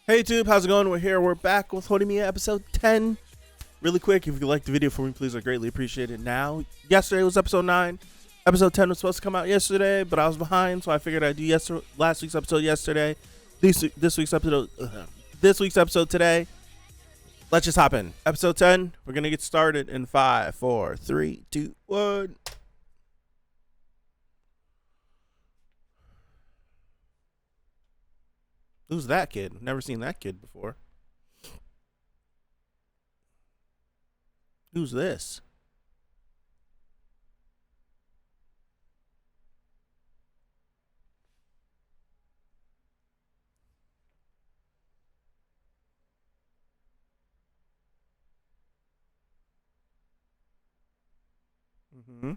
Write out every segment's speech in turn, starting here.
Hey YouTube, how's it going? We're back with Horimiya episode 10. Really quick, if you liked the video for me, please, I greatly appreciate it. Now, yesterday was episode 9. Episode 10 was supposed to come out yesterday, but I was behind, so I figured I'd do last week's episode yesterday. This week's episode today. Let's just hop in. Episode 10, we're going to get started in 5, 4, 3, 2, 1. Who's that kid? Never seen that kid before. Who's this? Mm-hmm.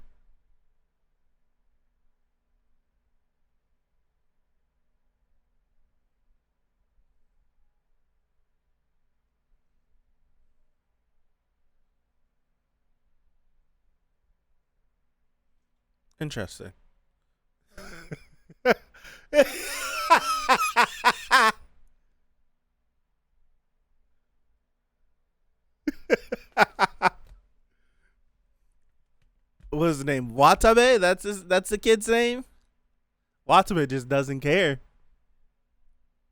Interesting. What's his name? Watabe? That's the kid's name? Watabe just doesn't care.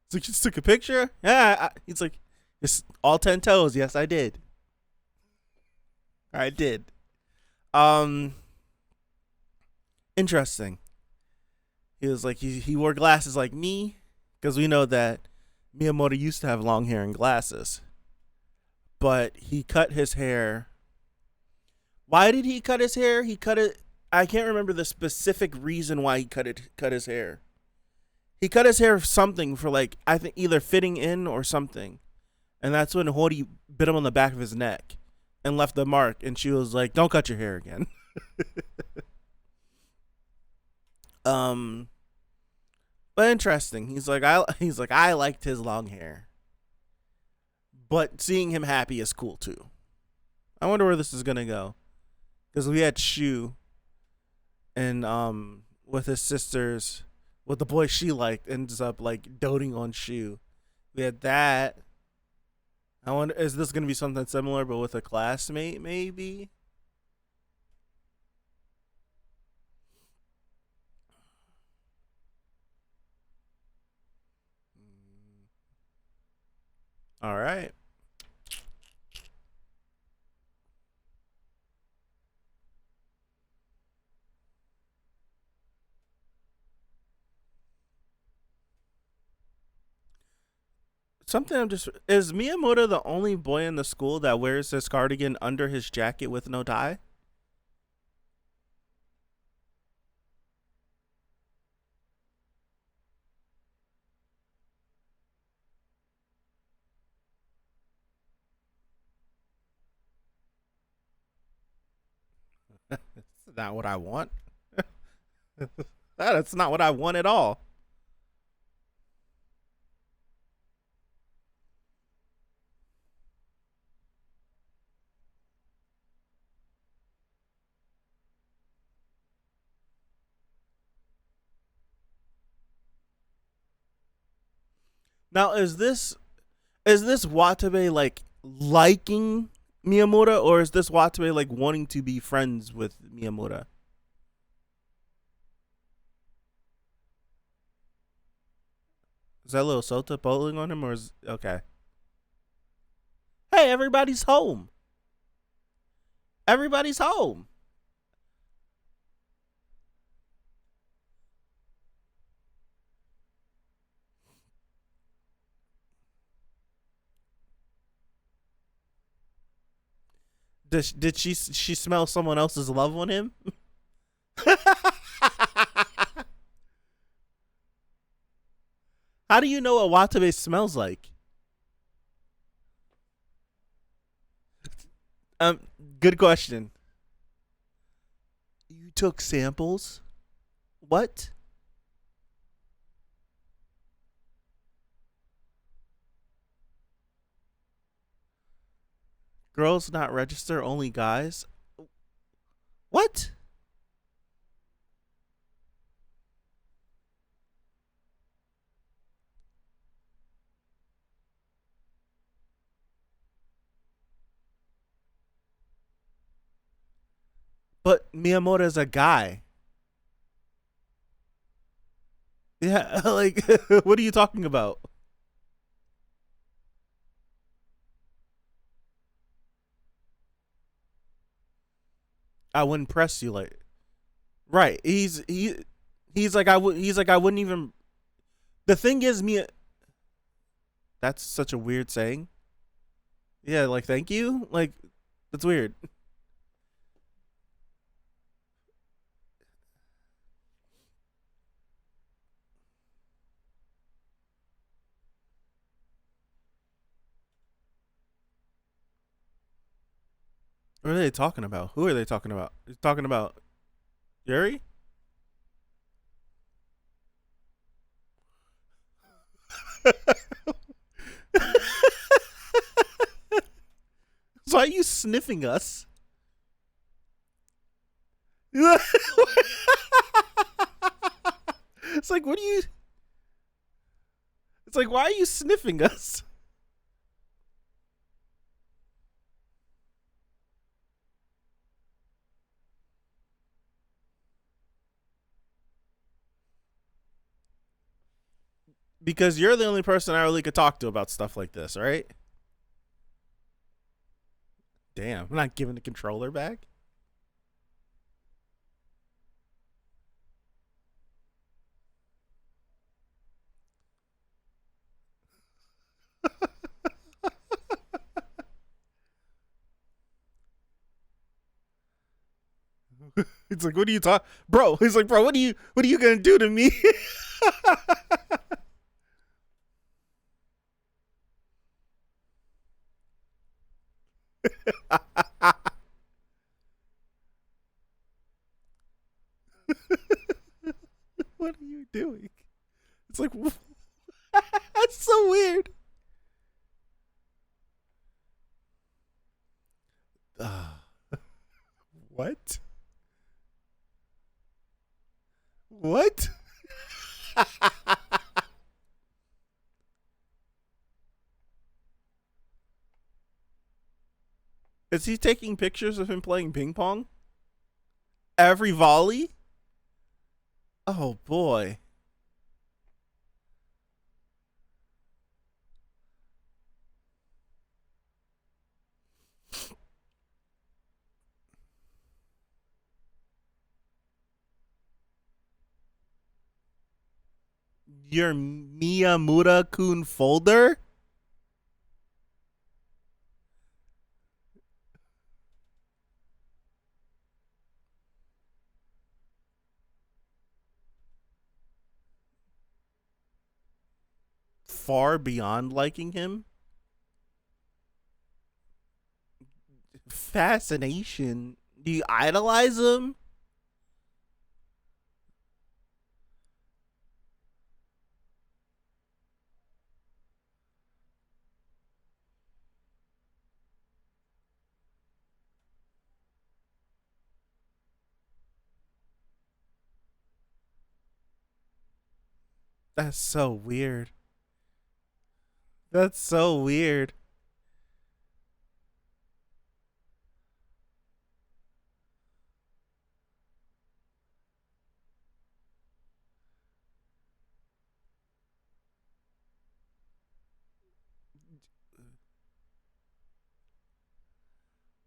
He's like, you just took a picture? Yeah. He's like, it's all 10 toes. Yes, I did. I did. Interesting. He was like, he wore glasses like me, because we know that Miyamoto used to have long hair and glasses. But he cut his hair. Why did he cut his hair? He cut it. I can't remember the specific reason why he cut his hair. He cut his hair for something, for like, I think either fitting in or something. And that's when Hori bit him on the back of his neck and left the mark. And she was like, don't cut your hair again. But interesting. He's like, I liked his long hair. But seeing him happy is cool too. I wonder where this is gonna go. Because we had Shu and with his sisters, with the boy she liked, ends up like doting on Shu. We had that. I wonder, is this gonna be something similar but with a classmate maybe? All right. Is Miyamoto the only boy in the school that wears his cardigan under his jacket with no tie? That's not what I want. That's not what I want at all. Now, is this Watabe like liking Miyamoto, or is this Watabe like wanting to be friends with Miyamoto? Is that little Sota bowling on him, or is okay? Hey, everybody's home. Everybody's home. Did she smell someone else's love on him? How do you know what Watabe smells like? Um, Good question. You took samples? What? Girls not register, only guys? What? But Miyamoto is a guy. Yeah, like what are you talking about? I wouldn't press you like right. He's like I wouldn't even. The thing is, me. That's such a weird saying. Yeah, like thank you. Like that's weird. What are they talking about? Who are they talking about? He's talking about Yuri. So why are you sniffing us? It's like what are you? It's like why are you sniffing us? Because you're the only person I really could talk to about stuff like this, right? Damn, I'm not giving the controller back. It's like, what are you talking, bro? He's like, bro, what are you gonna do to me? What are you doing? It's like, that's so weird. Uh, what? What? Is he taking pictures of him playing ping pong? Every volley? Oh boy. Your Miyamura kun folder? Far beyond liking him? Fascination? Do you idolize him? That's so weird. That's so weird.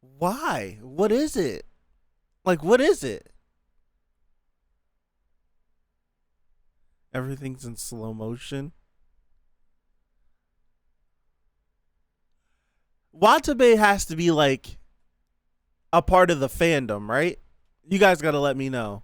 Why? What is it? Like, what is it? Everything's in slow motion. Watabe has to be like a part of the fandom, right? You guys got to let me know.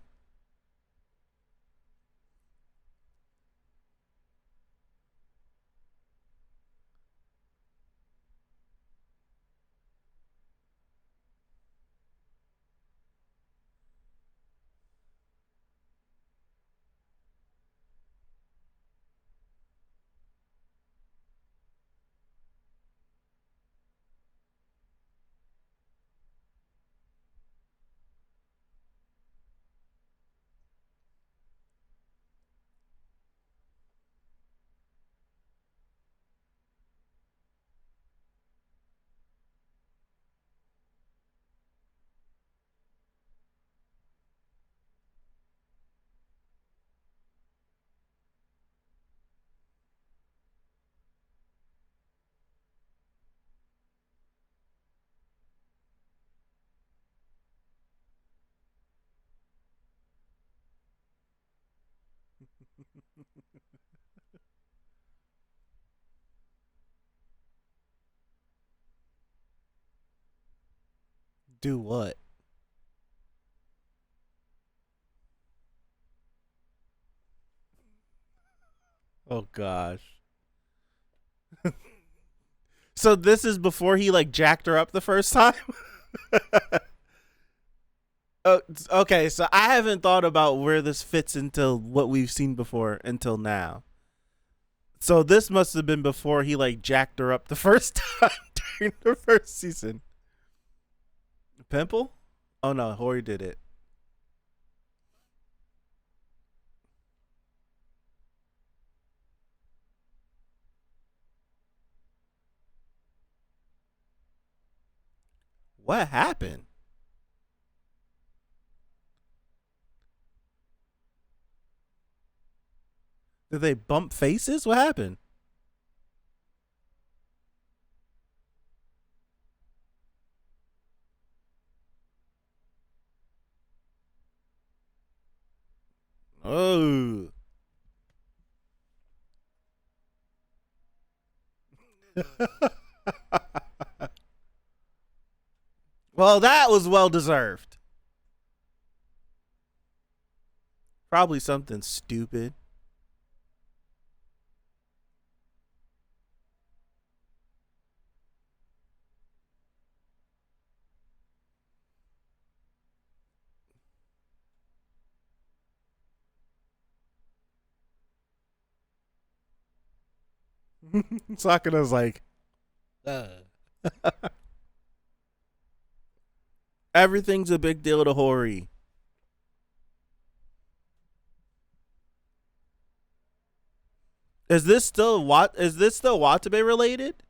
Do what? Oh gosh. So this is before he like jacked her up the first time? Oh, okay, so I haven't thought about where this fits into what we've seen before until now. So this must have been before he like jacked her up the first time during the first season. Pimple? Oh no, Hori did it. What happened? Did they bump faces? What happened? Oh. Well, that was well deserved. Probably something stupid. Sakura's like, uh. Everything's a big deal to Hori. Is this still what? Is this still Watabe related?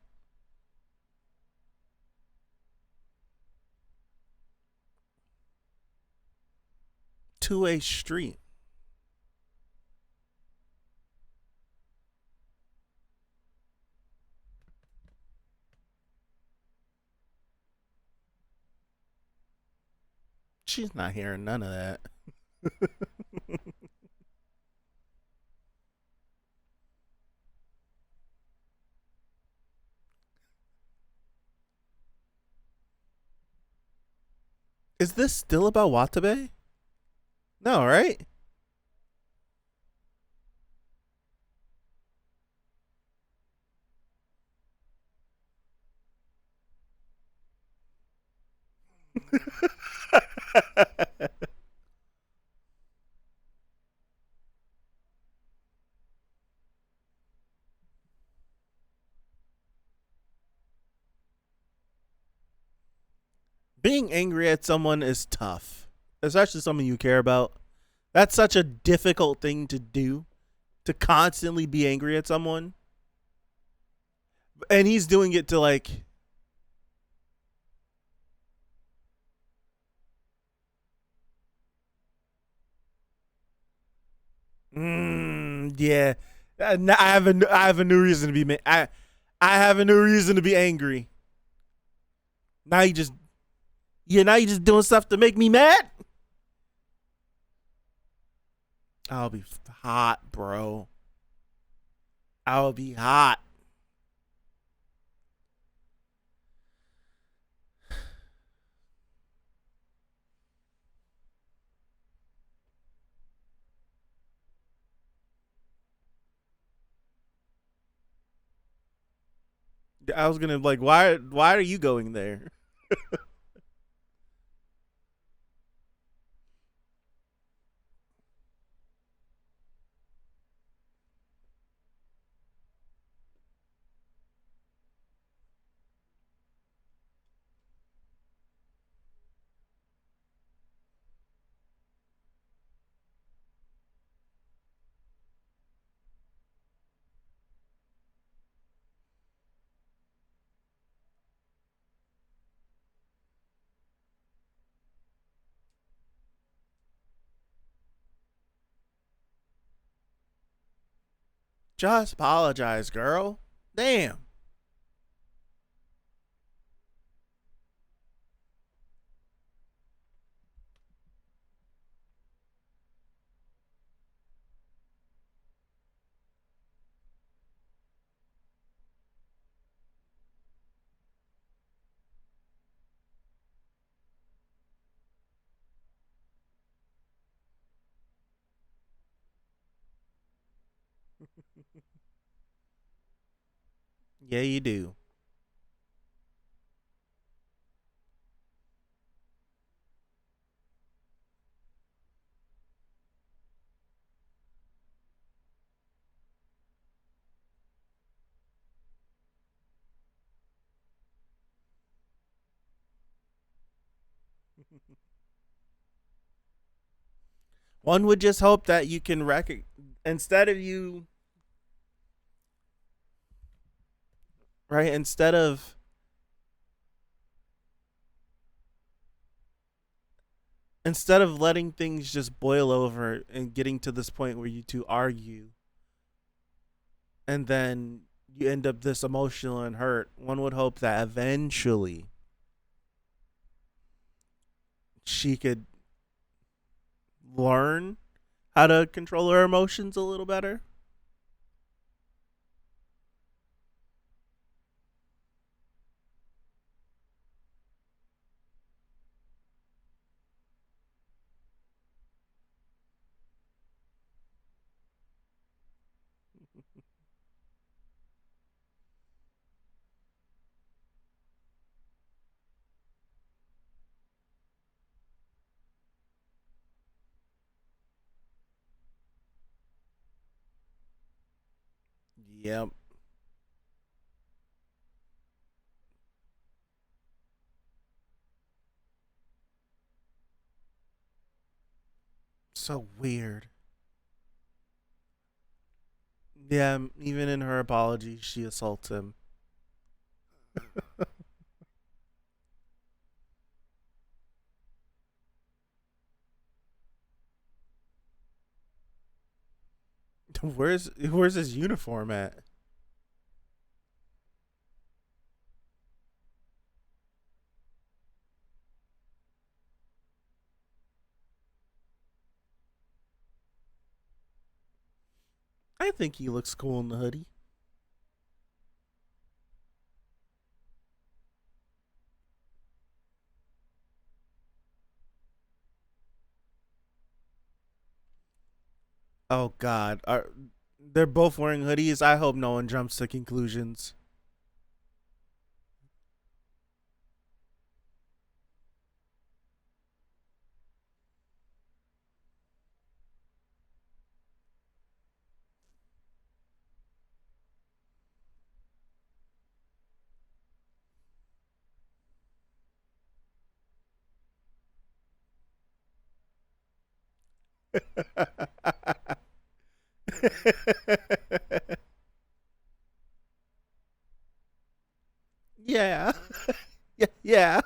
Two-way street. She's not hearing none of that. Is this still about Watabe? No, right? Being angry at someone is tough, especially someone you care about. That's such a difficult thing to do, to constantly be angry at someone. And he's doing it to like, yeah, I have a new reason to be I have a new reason to be angry. Now you just now you just doing stuff to make me mad. I'll be hot, bro. I'll be hot. I was gonna like, why are you going there? Just apologize, girl. Damn. Yeah, you do. One would just hope that you can instead of you right instead of letting things just boil over and getting to this point where you two argue and then you end up this emotional and hurt, one would hope that eventually she could learn how to control her emotions a little better. Yep. So weird. Yeah, even in her apology, she assaults him. Where's his uniform at? I think he looks cool in the hoodie. Oh God, they're both wearing hoodies? I hope no one jumps to conclusions. Yeah, yeah, yeah.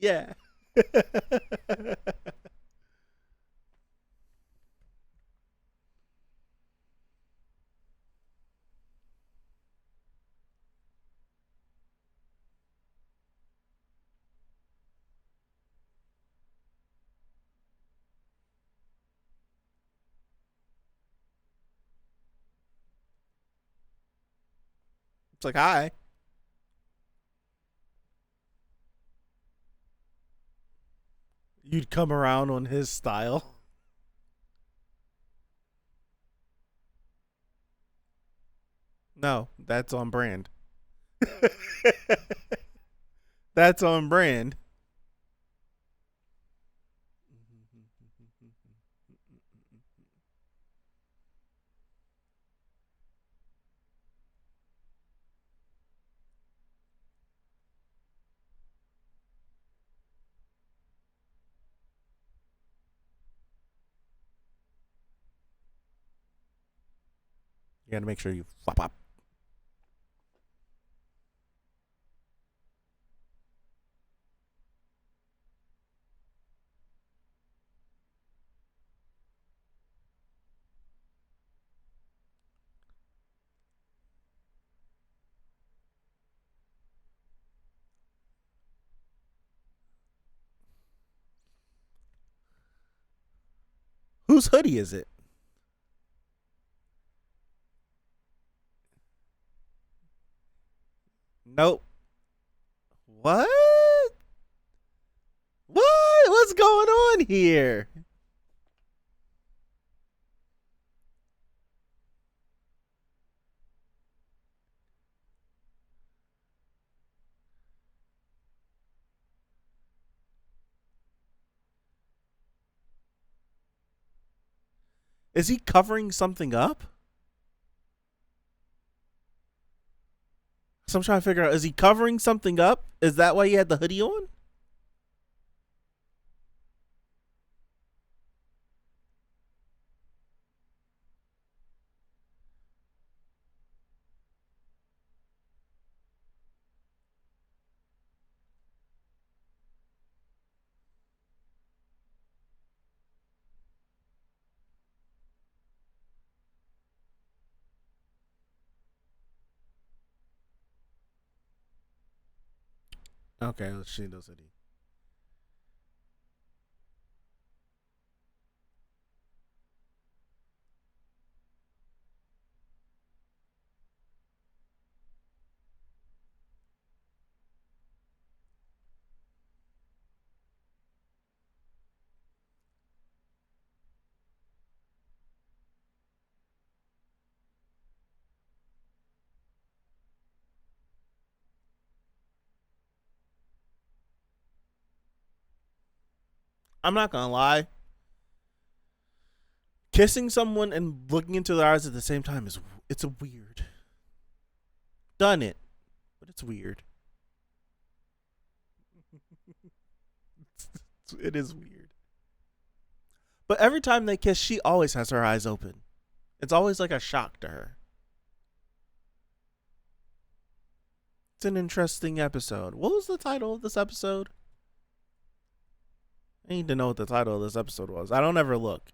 Yeah. It's like, hi. You'd come around on his style. No, that's on brand. That's on brand. You got to make sure you flop up. Whose hoodie is it? Nope. What? What? What's going on here? Is he covering something up? So I'm trying to figure out, is he covering something up? Is that why he had the hoodie on? Okay, let's see those hoodie. I'm not gonna lie. Kissing someone and looking into their eyes at the same time it's a weird. Done it, but it's weird. It is weird. But every time they kiss, she always has her eyes open. It's always like a shock to her. It's an interesting episode. What was the title of this episode? I need to know what the title of this episode was. I don't ever look.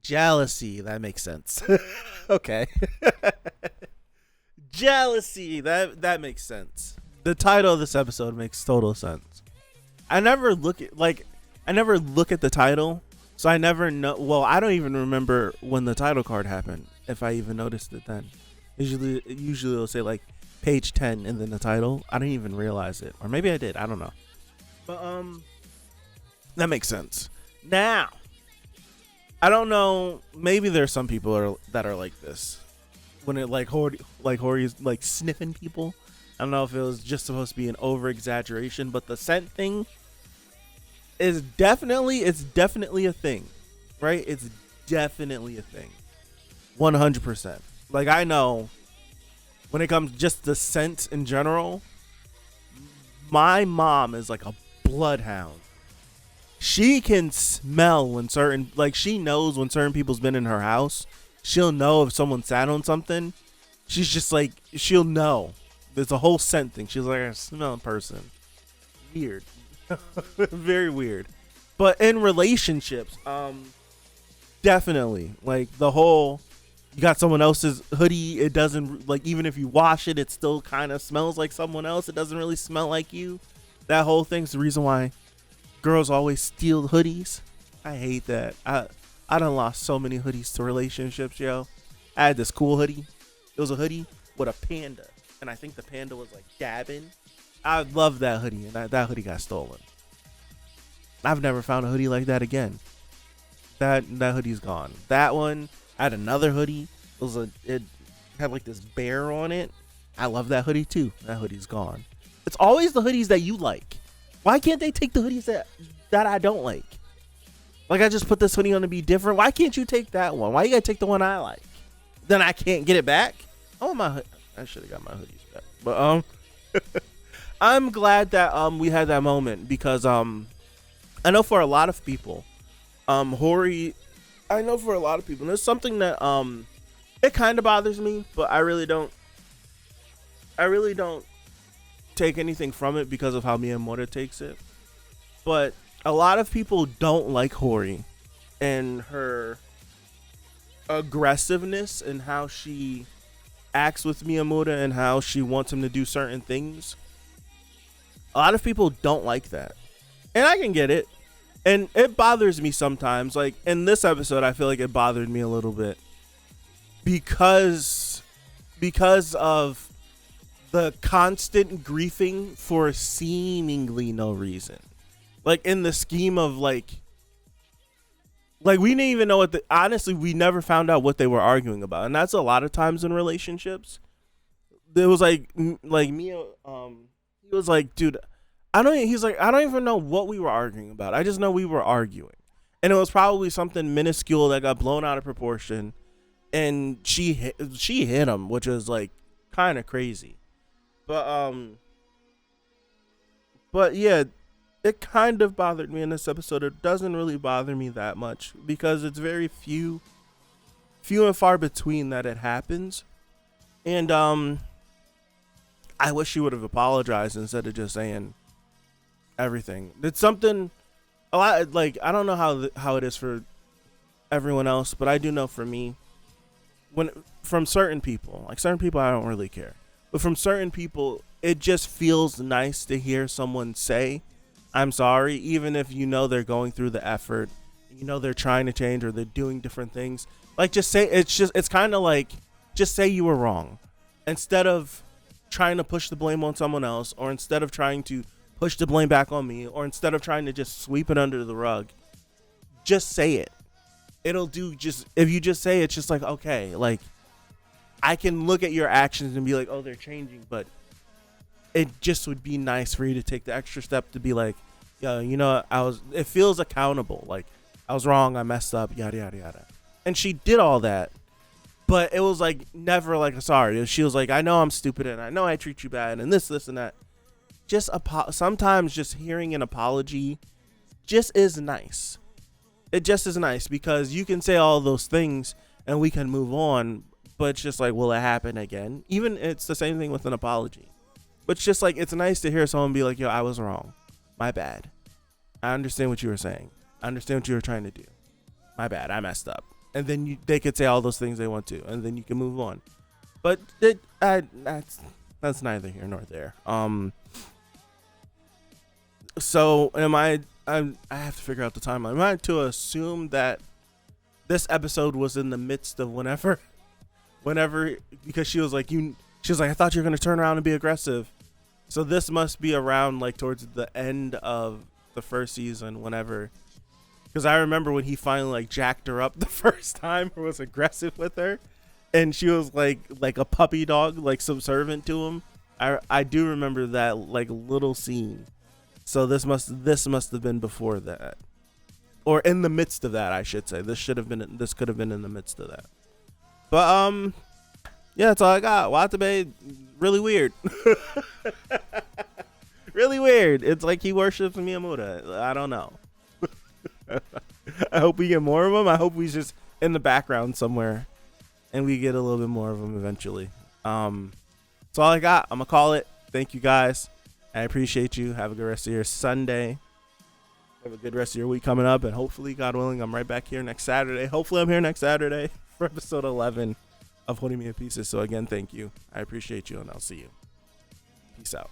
Jealousy. That makes sense. Okay. Jealousy. That makes sense. The title of this episode makes total sense. I never look at the title, so I never know. Well, I don't even remember when the title card happened, if I even noticed it then. Usually it'll say like page 10 and then the title. I didn't even realize it, or maybe I did. I don't know. But that makes sense. Now, I don't know. Maybe there's some people that are like this when it like Hori's like sniffing people. I don't know if it was just supposed to be an over exaggeration, but the scent thing is definitely a thing, right? It's definitely a thing, 100%. Like I know when it comes just to scent in general, my mom is like a bloodhound. She can smell when she knows when certain people's been in her house. She'll know if someone sat on something. She's just like, she'll know. There's a whole scent thing. She's like a smell person. Weird. Very weird. But in relationships, definitely. Like the whole, you got someone else's hoodie. It doesn't, like, even if you wash it, it still kind of smells like someone else. It doesn't really smell like you. That whole thing's the reason why girls always steal hoodies. I hate that. I done lost so many hoodies to relationships, yo. I had this cool hoodie. It was a hoodie with a panda, and I think the panda was like dabbing. I love that hoodie, and that hoodie got stolen. I've never found a hoodie like that again. That hoodie's gone. That one, I had another hoodie. It had like this bear on it. I love that hoodie too. That hoodie's gone. It's always the hoodies that you like. Why can't they take the hoodies that I don't like? Like, I just put this hoodie on to be different. Why can't you take that one? Why you gotta take the one I like? Then I can't get it back? Oh, I should have got my hoodies back. But I'm glad that we had that moment because I know for a lot of people, Hori, I know for a lot of people, and it's something that it kind of bothers me, but I really don't take anything from it because of how Miyamoto takes it. But a lot of people don't like Hori and her aggressiveness and how she acts with Miyamoto and how she wants him to do certain things. A lot of people don't like that, and I can get it, and it bothers me sometimes. Like in this episode, I feel like it bothered me a little bit because of the constant griefing for seemingly no reason. Like in the scheme of like we didn't even know honestly, we never found out what they were arguing about. And that's a lot of times in relationships. There was like Mia, he was like, dude, I don't even know what we were arguing about. I just know we were arguing. and it was probably something minuscule that got blown out of proportion, and she hit him, which is like kind of crazy. But yeah, it kind of bothered me in this episode. It doesn't really bother me that much because it's very few and far between that it happens. And I wish she would have apologized instead of just saying everything. It's something a lot, like, I don't know how it is for everyone else, but I do know for me, when from certain people I don't really care, but from certain people it just feels nice to hear someone say I'm sorry, even if you know they're going through the effort, you know they're trying to change or they're doing different things. Like, just say it's kind of like, just say you were wrong instead of trying to push the blame on someone else, or instead of trying to push the blame back on me, or instead of trying to just sweep it under the rug. Just say it. It'll do. Just if you just say it, it's just like, okay, like, I can look at your actions and be like, oh, they're changing, but it just would be nice for you to take the extra step to be like, yo, you know, it feels accountable. Like, I was wrong, I messed up, yada, yada, yada. And she did all that, but it was like never like a sorry. She was like, I know I'm stupid and I know I treat you bad and this and that. Just sometimes just hearing an apology just is nice. It just is nice because you can say all those things and we can move on, but it's just like, will it happen again? Even it's the same thing with an apology. But it's just like, it's nice to hear someone be like, yo, I was wrong. My bad. I understand what you were saying. I understand what you were trying to do. My bad. I messed up. And then they could say all those things they want to, and then you can move on. But that's neither here nor there. So I have to figure out the timeline. Am I to assume that this episode was in the midst of whenever, because she was like, I thought you were going to turn around and be aggressive. So this must be around like towards the end of the first season, whenever, because I remember when he finally like jacked her up the first time or was aggressive with her, and she was like a puppy dog, like subservient to him. I do remember that like little scene. So this must have been before that, or in the midst of that, I should say. This could have been in the midst of that. But yeah, that's all I got. Watabe, really weird. Really weird. It's like he worships Miyamura. I don't know. I hope we get more of him. I hope he's just in the background somewhere and we get a little bit more of him eventually. That's all I got. I'm gonna call it. Thank you guys. I appreciate you. Have a good rest of your Sunday. Have a good rest of your week coming up, and hopefully, God willing, I'm right back here next Saturday. Hopefully I'm here next Saturday for episode 11 of Horimiya Pieces. So again, thank you. I appreciate you, and I'll see you. Peace out.